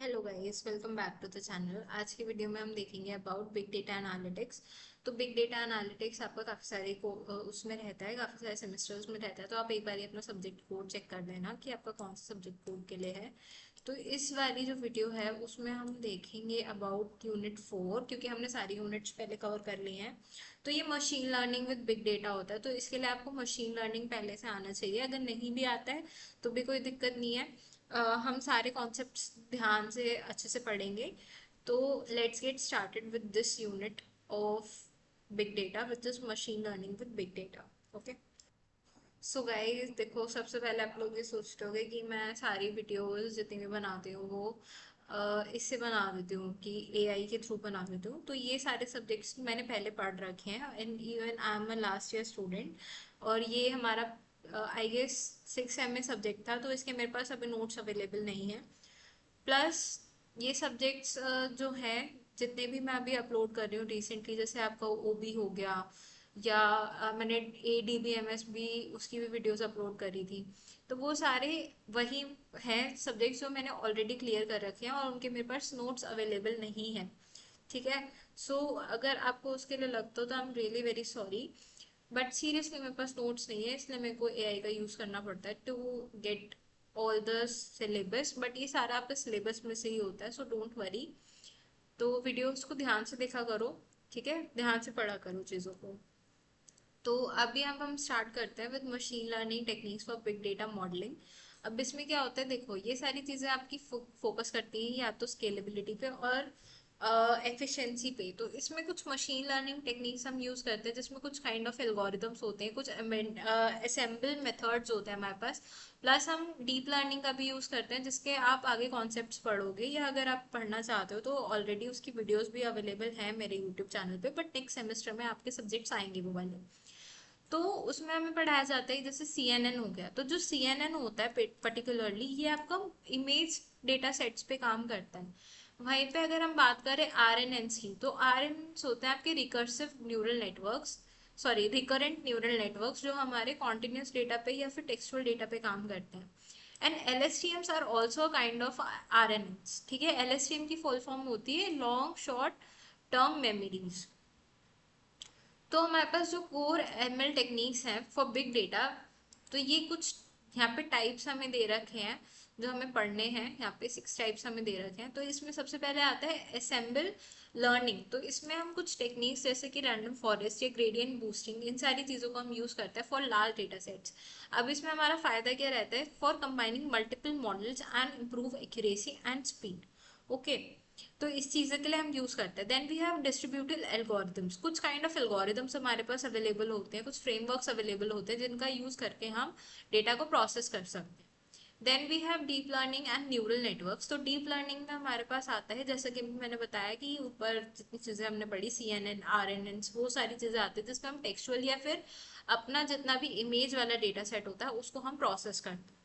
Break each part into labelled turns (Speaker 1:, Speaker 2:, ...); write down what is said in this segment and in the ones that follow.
Speaker 1: Hello guys, welcome back to the channel. आज की video में हम देखेंगे अबाउट बिग डेटा एनालिटिक्स। तो बिग डेटा एनालिटिक्स आपका काफ़ी सारे उसमें रहता है, काफ़ी सारे सेमेस्टर्स में रहता है। तो आप एक बार अपना सब्जेक्ट कोड चेक कर लेना कि आपका कौन सा सब्जेक्ट कोड के लिए है। तो इस वाली जो वीडियो है उसमें हम देखेंगे अबाउट यूनिट 4, क्योंकि हमने सारी यूनिट्स पहले कवर कर ली हैं। तो ये machine learning with big data होता है, तो इसके लिए आपको मशीन लर्निंग पहले से आना चाहिए। अगर नहीं भी आता है तो भी कोई दिक्कत नहीं है। हम सारे कॉन्सेप्ट्स ध्यान से अच्छे से पढ़ेंगे। तो let's get started with this unit of big data, which is machine learning with big data. Okay, so guys देखो, सबसे पहले आप लोग ये सोचते होंगे कि मैं सारी वीडियोस जितनी भी बनाती हूँ वो इससे बना देती हूँ कि एआई के थ्रू बना देती हूँ। तो ये सारे सब्जेक्ट्स मैंने पहले पढ़ रखे हैं, and even I am a last year student. और ये हमारा आई गेस 6 में सब्जेक्ट था, तो इसके मेरे पास अभी नोट्स अवेलेबल नहीं है। प्लस ये सब्जेक्ट्स जो है, जितने भी मैं अभी अपलोड कर रही हूँ रिसेंटली, जैसे आपका ओबी हो गया, या मैंने A D B M S भी, उसकी भी वीडियोस अपलोड करी थी। तो वो सारे वही हैं सब्जेक्ट्स जो मैंने ऑलरेडी क्लियर कर रखे हैं और उनके मेरे पास नोट्स अवेलेबल नहीं है। ठीक है। सो अगर आपको उसके लिए लगता हो तो I am really very sorry, but seriously मेरे पास नोट्स नहीं है, इसलिए मेरे को एआई का यूज़ करना पड़ता है to get all the syllabus. But ये सारा आपके सिलेबस में से ही होता है, सो डोंट वरी। तो वीडियोस को ध्यान से देखा करो, ठीक है, ध्यान से पढ़ा करो चीज़ों को। तो अभी अब हम स्टार्ट करते हैं with machine learning techniques for big data modelling. अब इसमें क्या होता है, देखो ये सारी चीज़ें आपकी फोकस करती हैं या तो स्केलेबिलिटी पे और एफिशिएंसी पे। तो इसमें कुछ मशीन लर्निंग टेक्निक्स हम यूज़ करते हैं जिसमें कुछ काइंड ऑफ एल्गोरिदम्स होते हैं, कुछ असेंबल मेथड्स होते हैं हमारे पास। प्लस हम डीप लर्निंग का भी यूज़ करते हैं, जिसके आप आगे कॉन्सेप्ट्स पढ़ोगे, या अगर आप पढ़ना चाहते हो तो ऑलरेडी उसकी वीडियोस भी अवेलेबल है मेरे यूट्यूब चैनल पे। बट नेक्स्ट सेमेस्टर में आपके सब्जेक्ट्स आएंगे वो वाले। तो उसमें हमें पढ़ाया जाता है जैसे CNN हो गया। तो जो CNN होता है पर्टिकुलरली, ये आपका इमेज डेटा सेट्स पे काम करता है। वहीं पे अगर हम बात करें RNNs की, तो RNNs होते हैं आपके recursive neural networks, sorry recurrent neural networks, जो हमारे कॉन्टिन्यूस डेटा पे या फिर टेक्सचुअल डेटा पे काम करते हैं। And LSTMs are also kind of RNNs। ठीक है, LSTM की फुल फॉर्म होती है लॉन्ग शॉर्ट टर्म मेमोरीज। तो हमारे पास जो कोर ML टेक्निक्स हैं फॉर बिग डेटा, तो ये कुछ यहाँ पे टाइप्स हमें दे रखे हैं जो हमें पढ़ने हैं। यहाँ पे 6 टाइप्स हमें दे रखे हैं। तो इसमें सबसे पहले आता है असेंबल लर्निंग। तो इसमें हम कुछ टेक्निक्स जैसे कि रैंडम फॉरेस्ट या ग्रेडियंट बूस्टिंग, इन सारी चीज़ों को हम यूज़ करते हैं फॉर लार्ज डेटा सेट्स। अब इसमें हमारा फ़ायदा क्या रहता है, for combining multiple models and improve accuracy and speed. Okay, तो इस चीज़ के लिए हम यूज़ करते हैं। Then we have distributed algorithms. कुछ काइंड ऑफ एल्गोरिदम्स हमारे पास अवेलेबल होते हैं, कुछ फ्रेमवर्क्स अवेलेबल होते हैं जिनका यूज़ करके हम डेटा को प्रोसेस कर सकते हैं। Then we have deep learning and neural networks. तो डीप लर्निंग में हमारे पास आता है, जैसे कि मैंने बताया कि ऊपर जितनी चीज़ें हमने पढ़ी, CNN RNN, वो सारी चीज़ें आती है जिसमें हम टेक्सचुअल या फिर अपना जितना भी इमेज वाला डेटा सेट होता है उसको हम प्रोसेस करते हैं।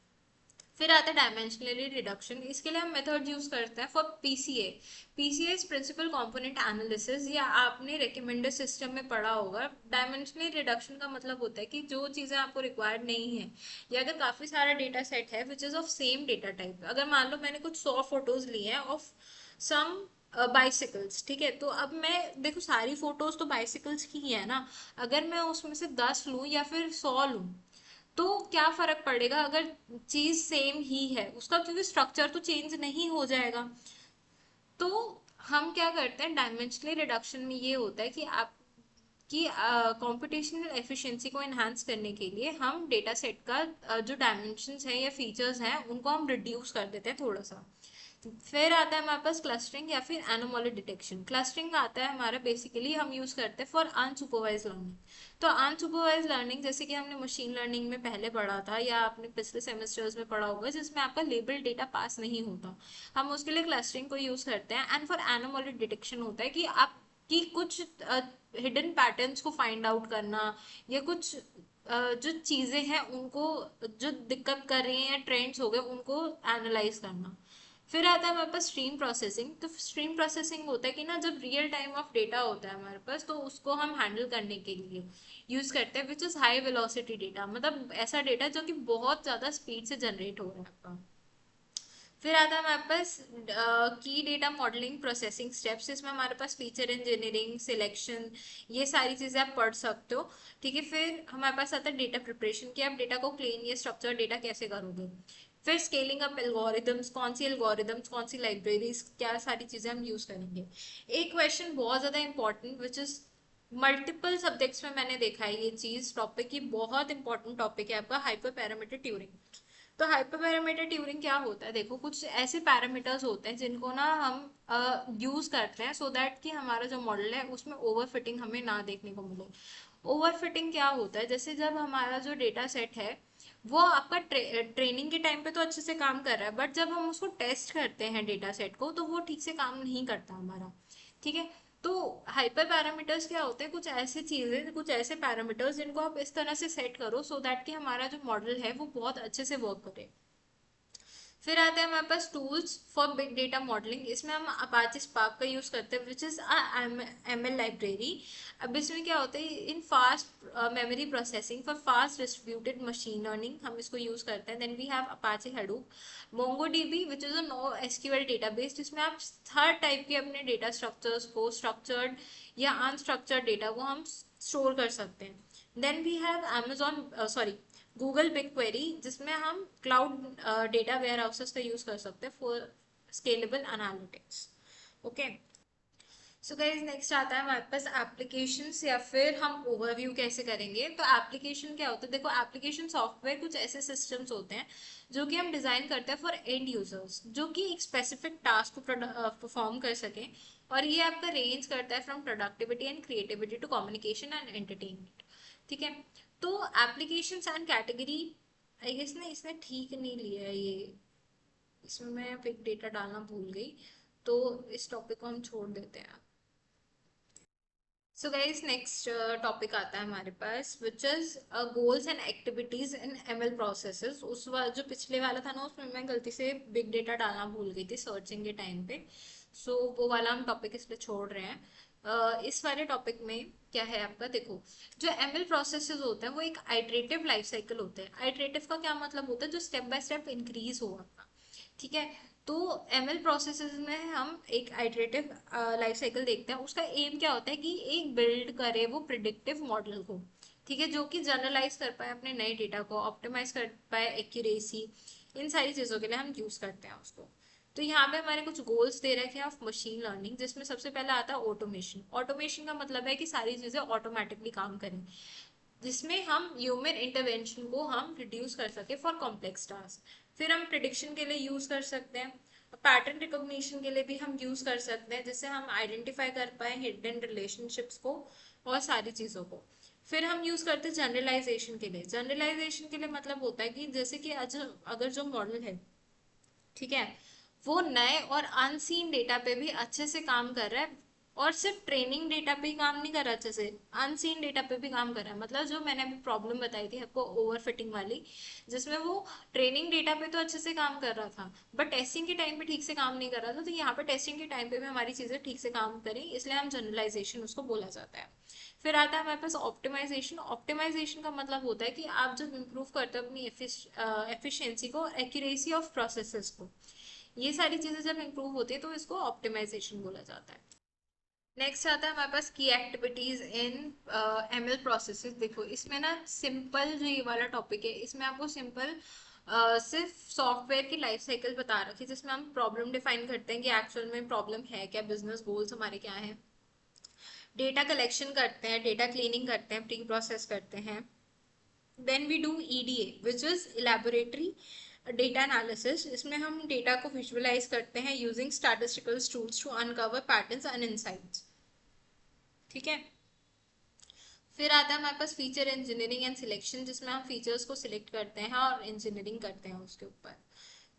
Speaker 1: फिर आता है डायमेंशनली रिडक्शन। इसके लिए हम मेथड यूज करते हैं for PCA। PCA is principal component analysis, या आपने रिकमेंडर सिस्टम में पढ़ा होगा। डायमेंशनली रिडक्शन का मतलब होता है कि जो चीज़ें आपको रिक्वायर्ड नहीं है, या अगर काफ़ी सारा डेटा सेट है which is of same data type. अगर मान लो मैंने कुछ 100 फोटोज लिए हैं ऑफ सम बाइसिकल्स, ठीक है, तो अब मैं देखो सारी फोटोज तो बाइसिकल्स की ही है ना। अगर मैं उसमें से 10 लूँ या फिर 100 लूँ, तो क्या फर्क पड़ेगा अगर चीज सेम ही है उसका, क्योंकि स्ट्रक्चर तो चेंज नहीं हो जाएगा। तो हम क्या करते हैं, डायमेंशनल रिडक्शन में ये होता है कि आप कि कॉम्पिटिशनल एफिशिएंसी को एनहांस करने के लिए हम डेटा सेट का जो डायमेंशंस है या फीचर्स हैं उनको हम रिड्यूस कर देते हैं थोड़ा सा। फिर आता है हमारे पास क्लस्टरिंग या फिर एनोमली डिटेक्शन। क्लस्टरिंग आता है हमारा, बेसिकली हम यूज करते हैं फॉर अनसुपरवाइज लर्निंग। तो अनसुपरवाइज लर्निंग जैसे कि हमने मशीन लर्निंग में पहले पढ़ा था, या आपने पिछले सेमेस्टर्स में पढ़ा होगा, जिसमें आपका लेबल डेटा पास नहीं होता, हम उसके लिए क्लस्टरिंग को यूज करते हैं। एंड फॉर एनोमली डिटेक्शन होता है कि आप कि कुछ हिडन पैटर्न्स को फाइंड आउट करना, या कुछ जो चीज़ें हैं उनको, जो दिक्कत कर रही हैं या ट्रेंड्स हो गए उनको एनालाइज करना। फिर आता है हमारे पास स्ट्रीम प्रोसेसिंग। तो स्ट्रीम प्रोसेसिंग होता है कि ना, जब रियल टाइम ऑफ डेटा होता है हमारे पास, तो उसको हम हैंडल करने के लिए यूज करते हैं which is high velocity data, मतलब ऐसा डेटा जो कि बहुत ज़्यादा स्पीड से जनरेट हो रहा है आपका। फिर आता है हमारे पास की डेटा मॉडलिंग प्रोसेसिंग स्टेप्स। इसमें हमारे पास फीचर इंजीनियरिंग, सिलेक्शन, ये सारी चीजें आप पढ़ सकते हो। ठीक है, फिर हमारे पास आता है डेटा प्रिपरेशन, कि आप डेटा को क्लीन या स्ट्रक्चर डेटा कैसे करोगे। फिर स्केलिंग अप एल्गोरिदम्स, कौन सी एल्गोरिदम्स, कौन सी लाइब्रेरीज, क्या सारी चीजें हम यूज करेंगे। एक क्वेश्चन बहुत ज्यादा important which is multiple subjects में मैंने देखा है ये चीज, टॉपिक की बहुत इंपॉर्टेंट टॉपिक है आपका, हाइपर पैरामीटर ट्यूरिंग। तो हाइपर पैरामीटर ट्यूरिंग क्या होता है, देखो कुछ ऐसे पैरामीटर्स होते हैं जिनको ना हम यूज करते हैं सो दैट कि हमारा जो मॉडल है उसमें ओवर फिटिंग हमें ना देखने को मिले। ओवर फिटिंग क्या होता है, जैसे जब हमारा जो डेटा सेट है वो आपका ट्रेनिंग के टाइम पे तो अच्छे से काम कर रहा है, बट जब हम उसको टेस्ट करते हैं डेटा सेट को तो वो ठीक से काम नहीं करता हमारा। ठीक है, तो हाइपर पैरामीटर्स क्या होते हैं, कुछ ऐसी चीजें, कुछ ऐसे पैरामीटर्स जिनको आप इस तरह से सेट करो सो दैट कि हमारा जो मॉडल है वो बहुत अच्छे से वर्क करे। फिर आते हैं हमारे पास tools for big data modelling. इसमें हम अपाचे स्पार्क का यूज करते हैं विच इज एमएल लाइब्रेरी। अब इसमें क्या होता है, in fast memory processing for fast distributed machine learning हम इसको यूज करते हैं। Then we have Apache Hadoop, MongoDB which is a no SQL database, जिसमें आप हर टाइप के अपने डेटा स्ट्रक्चर्स को, स्ट्रक्चर्ड या अनस्ट्रक्चर्ड डेटा को हम स्टोर कर सकते हैं। Then we have Amazon sorry Google Big Query, जिसमें हम क्लाउड डेटा वेयर हाउसेस का यूज कर सकते हैं for scalable analytics. Okay, so guys next आता है हमारे पास एप्लीकेशंस, या फिर हम ओवरव्यू कैसे करेंगे। तो एप्लीकेशन क्या होता है, देखो एप्लीकेशन सॉफ्टवेयर कुछ ऐसे सिस्टम्स होते हैं जो कि हम डिजाइन करते हैं फॉर एंड यूजर्स, जो कि एक स्पेसिफिक टास्क को परफॉर्म कर सकें। और ये आपका रेंज करता है from productivity and creativity to communication and entertainment. ठीक है, तो applications and category, I guess ना इसने ठीक नहीं लिया है ये, इसमें मैं बिग डेटा डालना भूल गई, तो इस टॉपिक को हम छोड़ देते हैं। सो गाइस नेक्स्ट टॉपिक आता है हमारे पास which is goals and activities in ML processes. उस जो पिछले वाला था ना उसमें मैं गलती से बिग डेटा डालना भूल गई थी सर्चिंग के टाइम पे, सो वो वाला हम टॉपिक इसलिए छोड़ रहे हैं। इस वाले टॉपिक में क्या है आपका, देखो जो एमएल प्रोसेसेस होते हैं वो एक आइटरेटिव लाइफ साइकिल होते हैं। आइटरेटिव का क्या मतलब होता है, जो स्टेप बाय स्टेप इंक्रीज हो आपका। ठीक है, तो एमएल प्रोसेसेस में हम एक आइटरेटिव लाइफ साइकिल देखते हैं। उसका एम क्या होता है कि एक बिल्ड करे वो प्रिडिक्टिव मॉडल को। ठीक है, जो कि जनरलाइज कर पाए अपने नए डेटा को, ऑप्टिमाइज कर पाए एक्यूरेसी, इन सारी चीजों के लिए हम यूज करते हैं उसको। तो यहाँ पे हमारे कुछ गोल्स दे रखे हैं ऑफ मशीन लर्निंग, जिसमें सबसे पहला आता है ऑटोमेशन। ऑटोमेशन का मतलब है कि सारी चीजें ऑटोमेटिकली काम करें, जिसमें हम ह्यूमन इंटरवेंशन को हम रिड्यूस कर सके फॉर कॉम्प्लेक्स टास्क। फिर हम प्रिडिक्शन के लिए यूज कर सकते हैं, पैटर्न रिकॉग्निशन के लिए भी हम यूज कर सकते हैं, जिससे हम आइडेंटिफाई कर पाए हिडन रिलेशनशिप्स को और सारी चीजों को। फिर हम यूज करते हैं जनरलाइजेशन के लिए। जनरलाइजेशन के लिए मतलब होता है कि जैसे कि आज अगर जो मॉडल है, ठीक है, वो नए और अनसीन डेटा पे भी अच्छे से काम कर रहा है, और सिर्फ ट्रेनिंग डेटा पे ही काम नहीं कर रहा अच्छे से, अनसीन डेटा पे भी काम कर रहा है। मतलब जो मैंने अभी प्रॉब्लम बताई थी आपको ओवरफिटिंग वाली, जिसमें वो ट्रेनिंग डेटा पे तो अच्छे से काम कर रहा था बट टेस्टिंग के टाइम पे ठीक से काम नहीं कर रहा था, तो यहाँ पे टेस्टिंग के टाइम पे भी हमारी चीजें ठीक से काम करें, इसलिए हम जनरलाइजेशन उसको बोला जाता है। फिर आता है हमारे पास ऑप्टिमाइजेशन। ऑप्टिमाइजेशन का मतलब होता है कि आप जब इम्प्रूव करते हो अपनी एफिशिएंसी को, एक्यूरेसी ऑफ प्रोसेसेस को, ये सारी चीजें जब इंप्रूव होती है तो इसको ऑप्टिमाइजेशन बोला जाता है। नेक्स्ट आता है हमारे पास की एक्टिविटीज इन एमएल प्रोसेसेस। देखो इसमें ना सिंपल जो ये वाला टॉपिक है, इसमें आपको सिंपल सिर्फ सॉफ्टवेयर की लाइफ साइकिल बता रखी है, जिसमें हम प्रॉब्लम डिफाइन करते हैं कि एक्चुअल में प्रॉब्लम है क्या, बिजनेस गोल्स हमारे क्या हैं, डेटा कलेक्शन करते हैं, डेटा क्लीनिंग करते हैं, प्री प्रोसेस करते हैं। Then we do EDA which is exploratory data analysis. इसमें हम डेटा को विजुअलाइज करते हैं using statistical tools to uncover patterns and insights. ठीक है, फिर आता है हमारे पास फीचर इंजीनियरिंग एंड सिलेक्शन, जिसमें हम फीचर्स को सिलेक्ट करते हैं और इंजीनियरिंग करते हैं उसके ऊपर।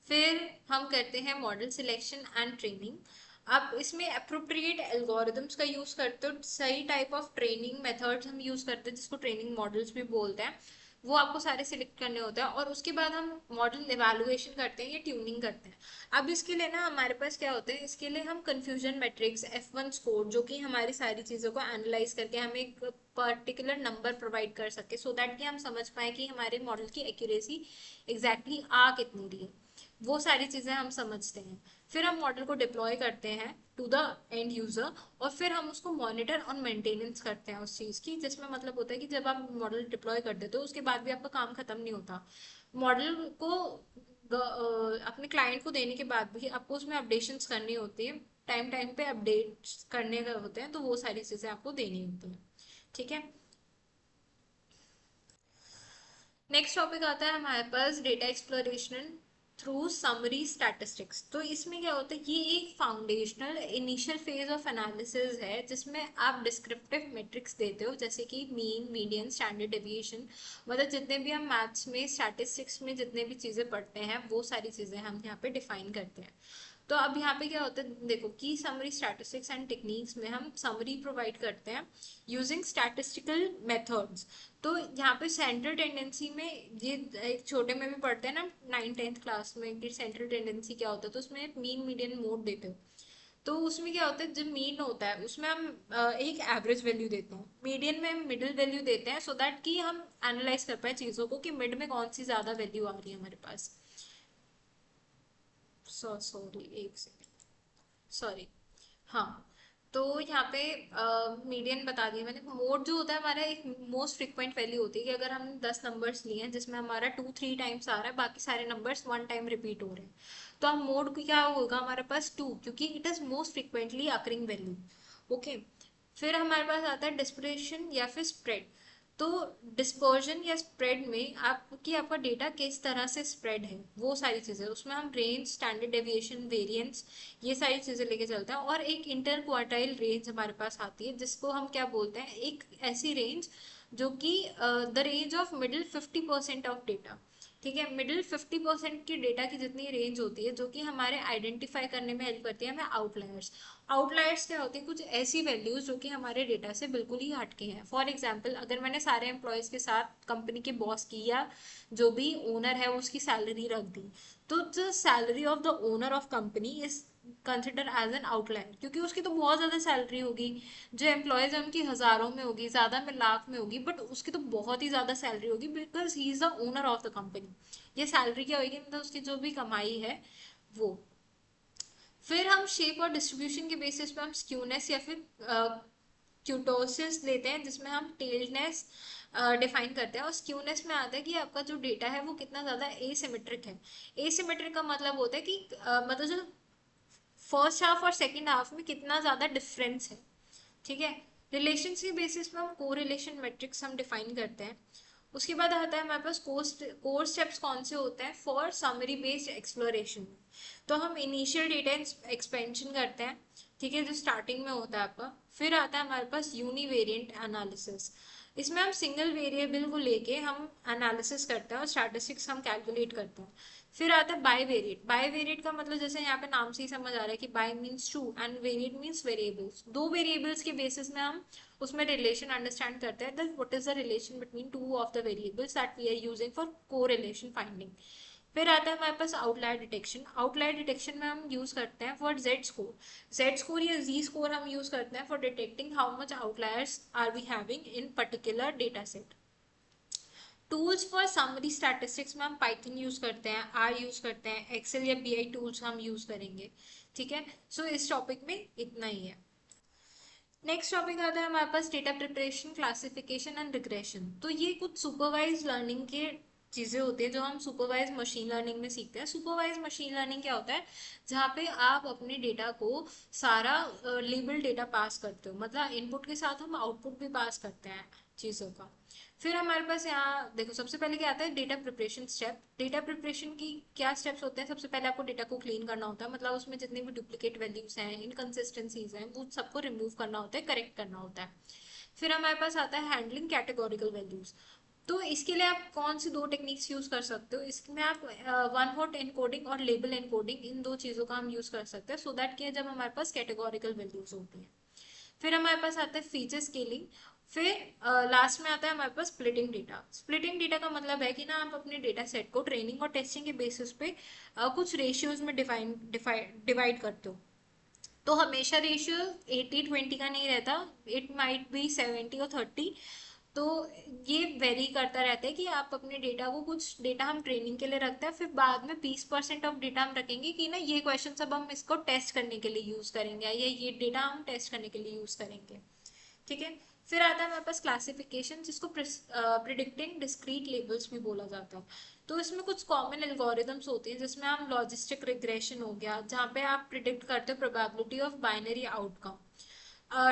Speaker 1: फिर हम करते हैं मॉडल सिलेक्शन एंड ट्रेनिंग। आप इसमें अप्रोप्रिएट एल्गोरिदम्स का यूज करते हो, सही टाइप ऑफ ट्रेनिंग मेथड्स हम यूज करते हैं जिसको ट्रेनिंग मॉडल्स भी बोलते हैं, वो आपको सारे सिलेक्ट करने होते हैं। और उसके बाद हम मॉडल इवेलुएशन करते हैं या ट्यूनिंग करते हैं। अब इसके लिए ना हमारे पास क्या होता है, इसके लिए हम कंफ्यूजन मैट्रिक्स, F1 स्कोर, जो कि हमारी सारी चीज़ों को एनालाइज करके हमें एक पर्टिकुलर नंबर प्रोवाइड कर सके, सो दैट कि हम समझ पाए कि हमारे मॉडल की एक्यूरेसी एग्जैक्टली आ कितनी रही है। वो सारी चीजें हम समझते हैं। फिर हम मॉडल को डिप्लॉय करते हैं टू द एंड यूजर, और फिर हम उसको मॉनिटर और मेंटेनेंस करते हैं उस चीज की, जिसमें मतलब होता है कि जब आप मॉडल डिप्लॉय कर देते हो उसके बाद भी आपका काम खत्म नहीं होता। मॉडल को अपने क्लाइंट को देने के बाद भी आपको उसमें अपडेशंस करनी होती है, टाइम टाइम पे अपडेट करने का होते हैं, तो वो सारी चीजें आपको देनी होती हैं। ठीक है। नेक्स्ट टॉपिक आता है हमारे पास data exploration through summary statistics. तो इसमें क्या होता है, ये एक foundational initial phase of analysis है जिसमें आप डिस्क्रिप्टिव मेट्रिक्स देते हो, जैसे कि मीन, मीडियन, स्टैंडर्ड डेविएशन। मतलब जितने भी हम मैथ्स में स्टैटिस्टिक्स में जितने भी चीज़ें पढ़ते हैं वो सारी चीज़ें हम यहाँ पे डिफाइन करते हैं। तो अब यहाँ पे क्या होता है, देखो की समरी स्टैटिस्टिक्स एंड टेक्निक्स में हम समरी प्रोवाइड करते हैं यूजिंग स्टैटिस्टिकल मेथड्स। तो यहाँ पे सेंट्रल टेंडेंसी में, ये एक छोटे में भी पढ़ते हैं ना 9th-10th क्लास में कि सेंट्रल टेंडेंसी क्या होता है, तो उसमें मीन मीडियन मोड देते हो। तो उसमें क्या होता है, जब मीन होता है उसमें हम एक एवरेज वैल्यू देते हैं, मीडियन में हम मिडिल वैल्यू देते हैं, सो दैट कि हम एनालाइज कर पाए चीज़ों को कि मिड में कौन सी ज़्यादा वैल्यू आ रही है हमारे पास। सॉरी, एक सेकेंड, सॉरी। हाँ, तो यहाँ पे मीडियन बता दिया मैंने। मोड जो होता है हमारा एक मोस्ट फ्रिक्वेंट वैल्यू होती है कि अगर हम 10 नंबर्स लिए हैं जिसमें हमारा 2-3 टाइम्स आ रहा है, बाकी सारे नंबर्स 1 टाइम रिपीट हो रहे हैं, तो हम मोड क्या होगा हमारे पास 2, क्योंकि it is most frequently occurring value. Okay. फिर हमारे पास आता है डिस्पर्शन या फिर स्प्रेड। तो डिस्पर्जन या स्प्रेड में आपकी आपका डेटा किस तरह से स्प्रेड है वो सारी चीज़ें, उसमें हम रेंज, स्टैंडर्ड डेविएशन, वेरिएंस, ये सारी चीज़ें लेके चलते हैं। और एक इंटर क्वार्टाइल रेंज हमारे पास आती है जिसको हम क्या बोलते हैं, एक ऐसी रेंज जो कि the range of middle 50% of data. ठीक है, मिडिल 50% की डेटा की जितनी रेंज होती है जो कि हमारे आइडेंटिफाई करने में हेल्प करती है हमें आउटलायर्स। आउटलायर्स क्या होती है, कुछ ऐसी वैल्यूज जो कि हमारे डेटा से बिल्कुल ही हटके हैं। फॉर एग्जांपल, अगर मैंने सारे एम्प्लॉयज के साथ कंपनी के बॉस की या जो भी ओनर है उसकी सैलरी रख दी, तो the salary of the owner of company is consider as an outlier, क्योंकि उसकी तो बहुत ज्यादा सैलरी होगी। जो एम्प्लॉयज है उनकी हजारों में होगी, ज्यादा में लाख में होगी, बट उसकी तो बहुत ही ज्यादा सैलरी होगी because he is the owner of the company. ये सैलरी क्या होगी, मतलब उसकी जो भी कमाई है वो। फिर हम शेप और डिस्ट्रीब्यूशन के बेसिस पे हम स्क्यूनेस या फिर क्यूटोसिस लेते हैं, जिसमें हम टेल्डनेस डिफाइन करते हैं। और स्क्यूनेस में आता है कि आपका जो डेटा है वो कितना ज़्यादा एसिमेट्रिक है। एसिमेट्रिक का मतलब होता है कि मतलब जो फर्स्ट हाफ और सेकेंड हाफ में कितना ज़्यादा डिफरेंस है। ठीक है। रिलेशन के बेसिस पे हम कोरिलेशन मैट्रिक्स हम डिफाइन करते हैं। उसके बाद आता है हमारे पास कोर स्टेप्स कौन से होते हैं फॉर समरी बेस्ड एक्सप्लोरेशन। तो हम इनिशियल डेटा एक्सपेंशन करते हैं, ठीक है, जो स्टार्टिंग में होता है आपका। फिर आता है हमारे पास यूनिवेरिएंट एनालिसिस। इसमें हम सिंगल वेरिएबल को लेके हम एनालिसिस करते हैं और स्टैटिस्टिक्स हम कैलकुलेट करते हैं। फिर आता है बाई वेरिएट। बाई वेरिएट का मतलब जैसे यहाँ पे नाम से ही समझ आ रहा है कि bi means two and variate means variables. दो वेरिएबल्स के बेसिस में हम उसमें रिलेशन अंडरस्टैंड करते हैं, that what is the relation between two of the variables that we are using for correlation finding. फिर आता है हमारे पास आउटलायर डिटेक्शन। आउटलायर डिटेक्शन में हम यूज करते हैं for Z score. Z score या जी स्कोर हम यूज करते हैं for detecting how much outliers are we having in particular data set. Tools for summary statistics में हम पाइथन यूज करते हैं, आर यूज करते हैं, एक्सेल या बीआई टूल्स हम यूज करेंगे। ठीक है, सो इस टॉपिक में इतना ही है। नेक्स्ट टॉपिक आता है हमारे पास data preparation, classification and regression. तो ये कुछ सुपरवाइज लर्निंग के चीज़ें होती है जो हम सुपरवाइज मशीन लर्निंग में सीखते हैं। सुपरवाइज मशीन लर्निंग क्या होता है, जहाँ पे आप अपने डेटा को सारा लेबल डेटा पास करते हो, मतलब इनपुट के साथ हम आउटपुट भी पास करते हैं चीज़ों का। फिर हमारे पास यहाँ देखो सबसे पहले क्या आता है, data preparation step. Data preparation की क्या स्टेप्स होते हैं, सबसे पहले आपको डेटा को क्लीन करना होता है, मतलब उसमें जितनी भी डुप्लीकेट वैल्यूज हैं, इनकंसिस्टेंसीज हैं, वो सबको रिमूव करना होता है, करेक्ट करना होता है। फिर हमारे पास आता है हैंडलिंग कैटेगोरिकल वैल्यूज। तो इसके लिए आप कौन सी दो टेक्निक्स यूज कर सकते हो, इसमें आप वन हॉट एनकोडिंग और लेबल एनकोडिंग, इन दो चीज़ों का हम यूज कर सकते हैं, सो दैट कि जब हमारे पास कैटेगोरिकल वैल्यूज होती हैं। फिर हमारे पास आता है फीचर स्केलिंग। फिर लास्ट में आता है हमारे पास स्प्लिटिंग डेटा। स्प्लिटिंग डेटा का मतलब है कि ना आप अपने डेटा सेट को ट्रेनिंग और टेस्टिंग के बेसिस पे कुछ रेशियोज में डिवाइड करते हो। तो हमेशा रेशियो 80-20 का नहीं रहता, इट माइट बी 70 और 30। तो ये वेरी करता रहता है कि आप अपने डेटा को, कुछ डेटा हम ट्रेनिंग के लिए रखते हैं, फिर बाद में 20% ऑफ डेटा हम रखेंगे कि ना ये क्वेश्चन अब हम इसको टेस्ट करने के लिए यूज करेंगे, या ये डेटा हम टेस्ट करने के लिए यूज करेंगे। ठीक है। फिर आता है हमारे पास क्लासिफिकेशन, जिसको प्रिडिक्टिंग डिस्क्रीट लेबल्स भी बोला जाता है। तो इसमें कुछ कॉमन एल्गोरिदम्स होते हैं, जिसमें हम लॉजिस्टिक रिग्रेशन हो गया, जहाँ पे आप प्रिडिक्ट करते हो probability of binary outcome.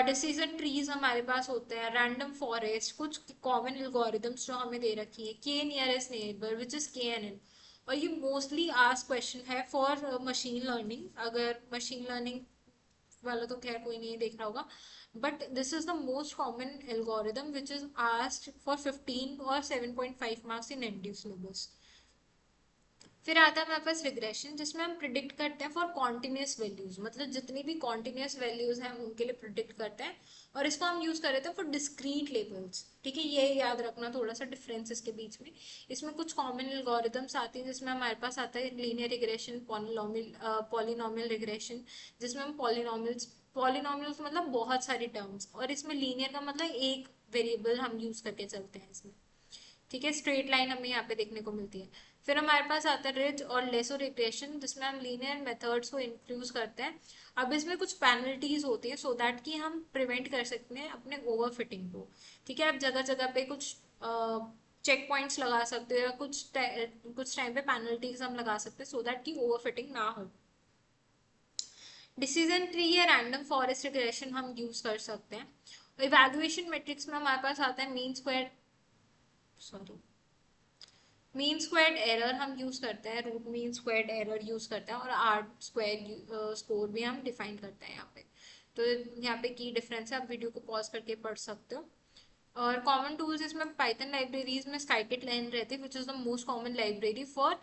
Speaker 1: Decision trees हमारे पास होते हैं, रैंडम फॉरेस्ट, कुछ कॉमन एल्गोरिदम्स जो हमें दे रखी है, के nearest neighbour which is KNN। और ये मोस्टली आस्क क्वेश्चन है फॉर मशीन लर्निंग। अगर मशीन लर्निंग वाला तो खैर कोई नहीं देख रहा होगा, but this is the most common algorithm which is asked for 15 और 7.5 मार्क्स इन एमडी सिलेबस। फिर आता है हमारे पास रिग्रेशन, जिसमें हम प्रिडिक्ट करते हैं फॉर कॉन्टिन्यूस वैल्यूज, मतलब जितनी भी कॉन्टिन्यूस वैल्यूज हैं उनके लिए प्रिडिक्ट करते हैं। और इसको हम यूज कर रहे थे फॉर डिस्क्रीट लेवल्स। ठीक है, ये याद रखना थोड़ा सा डिफरेंसेस के बीच में। इसमें कुछ कॉमन एल्गोरिदम्स आती हैं, जिसमें हमारे पास आता है लीनियर रिग्रेशन, पॉलिनोमियल रिग्रेशन, जिसमें हम पॉलिनोमियल्स मतलब बहुत सारी टर्म्स, और इसमें लीनियर का मतलब एक वेरिएबल हम यूज करके चलते हैं इसमें। ठीक है, स्ट्रेट लाइन हमें यहाँ पे देखने को मिलती है। फिर हमारे पास आता है रिज और लेसो रिग्रेशन, जिसमें हम लीनियर मेथड्स को इंट्रोड्यूस करते हैं। अब इसमें कुछ पेनल्टीज होती है, सो दैट कि हम प्रिवेंट कर सकते हैं अपने ओवरफिटिंग को। ठीक है, आप जगह जगह पे कुछ चेक पॉइंट्स लगा सकते हो, या कुछ टाइम पे पेनल्टीज हम लगा सकते हैं, सो दैट कि ओवरफिटिंग ना हो। डिसीजन ट्री या रैंडम फॉरेस्ट रिग्रेशन हम यूज कर सकते हैं। इवैल्यूएशन मैट्रिक्स में हमारे पास आता है mean square, sorry, mean squared error हम यूज करते हैं, root mean squared error use करते हैं, और आर स्क्वायर स्कोर भी हम डिफाइन करते हैं यहाँ पे। तो यहाँ पे की डिफरेंस है, आप वीडियो को पॉज करके पढ़ सकते हो। और कॉमन टूल्स इसमें पाइथन लाइब्रेरीज में scikit-learn रहती है, which is the most common library for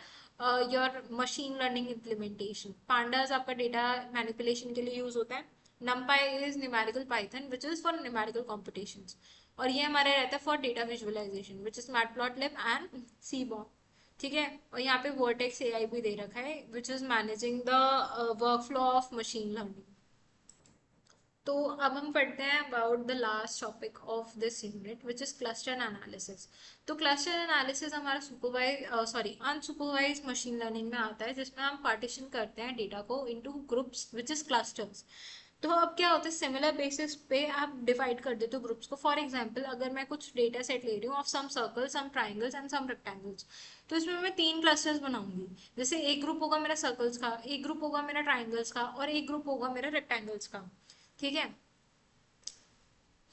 Speaker 1: your machine learning implementation. Pandas आपका डेटा मैनिपुलेशन के लिए यूज होता है। numpy is numerical Python which is for numerical competitions. और ये हमारे रहता है for data visualisation, which is Matplotlib and Seaborn. ठीक है, और यहाँ पे वर्टेक्स एआई भी दे रखा है, which is managing the work flow of machine learning. तो अब हम पढ़ते हैं about the last topic of this unit, which is cluster analysis. तो क्लस्टर एनालिसिस हमारा अनसुपरवाइज मशीन लर्निंग में आता है, जिसमें हम पार्टीशन करते हैं डेटा को into groups which is clusters. तो अब क्या होता है, सिमिलर बेसिस पे आप डिवाइड कर देते हो ग्रुप्स को। फॉर एग्जांपल, अगर मैं कुछ डेटा सेट ले रही हूँ of some circles, some triangles and some rectangles, तो इसमें मैं 3 क्लस्टर्स बनाऊंगी। जैसे एक ग्रुप होगा मेरा सर्कल्स का, एक ग्रुप होगा मेरा ट्राइंगल्स का, और एक ग्रुप होगा मेरा रेक्टेंगल्स का। ठीक है।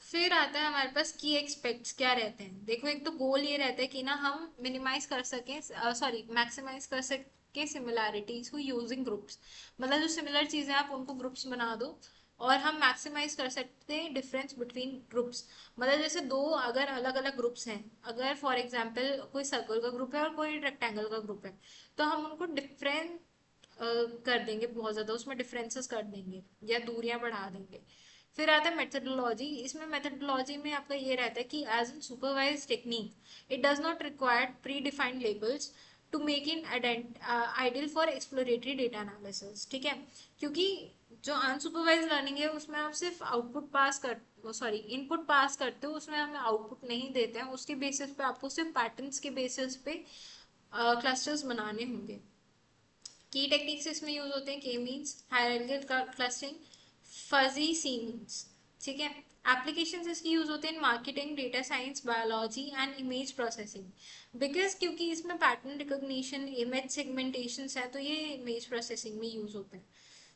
Speaker 1: फिर आता है हमारे पास की एक्सपेक्ट्स क्या रहते हैं। देखो, एक तो गोल ये रहता है कि ना हम मिनिमाइज कर सकें, सॉरी मैक्सिमाइज कर सके सिमिलैरिटीज को यूजिंग ग्रुप्स। मतलब जो सिमिलर चीजें आप उनको ग्रुप्स बना दो, और हम मैक्सिमाइज कर सकते हैं डिफरेंस बिटवीन ग्रुप्स। मतलब जैसे दो अगर अलग अलग ग्रुप्स हैं, अगर फॉर एग्जांपल कोई सर्कल का ग्रुप है और कोई रेक्टेंगल का ग्रुप है, तो हम उनको डिफरेंट कर देंगे, बहुत ज्यादा उसमें डिफरेंसेस कर देंगे या दूरियां बढ़ा देंगे। फिर आता है मेथडोलॉजी। इसमें मेथडोलॉजी में आपका ये रहता है कि as an supervise technique it does not require pre defined labels to make it ideal for exploratory data analysis. ठीक है, क्योंकि जो अनसुपरवाइज लर्निंग है उसमें आप सिर्फ आउटपुट पास कर सॉरी इनपुट पास करते हो, उसमें हमें आउटपुट नहीं देते हैं। उसके बेसिस पे आपको सिर्फ पैटर्न्स के बेसिस पे क्लस्टर्स बनाने होंगे। की टेक्निक्स इसमें यूज होते हैं, K means, hierarchical clustering, fuzzy C means. ठीक है। एप्लीकेशंस इसकी यूज होते हैं marketing, data science, biology and image processing. Because क्योंकि इसमें पैटर्न रिकॉग्निशन, इमेज सेगमेंटेशन है, तो ये इमेज प्रोसेसिंग में यूज होते हैं।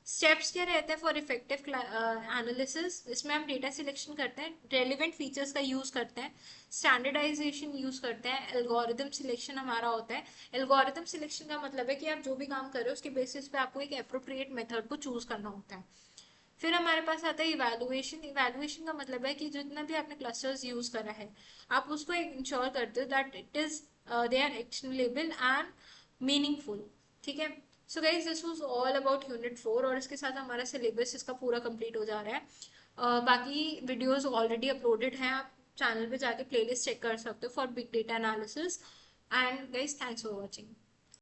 Speaker 1: स्टेप्स क्या रहते हैं फॉर इफेक्टिव एनालिसिस। इसमें हम डेटा सिलेक्शन करते हैं, रेलिवेंट फीचर्स का यूज करते हैं, स्टैंडर्डाइजेशन यूज करते हैं, एल्गोरिदम सिलेक्शन हमारा होता है। एल्गोरिदम सिलेक्शन का मतलब है कि आप जो भी काम कर रहे हो उसके बेसिस पे आपको एक अप्रोप्रिएट मेथड को चूज करना होता है। फिर हमारे पास आता है इवैल्यूएशन। इवैल्यूएशन का मतलब है कि जितना भी आपने क्लस्टर्स यूज करा है, आप उसको इंश्योर करते हो that it is they are actionable and meaningful. ठीक है। So guys, this was all about unit 4, और इसके साथ हमारा सिलेबस इसका पूरा कंप्लीट हो जा रहा है। बाकी वीडियोस ऑलरेडी अपलोडेड हैं, आप चैनल पे जाके प्लेलिस्ट चेक कर सकते हो for big data analysis. And guys, thanks for watching.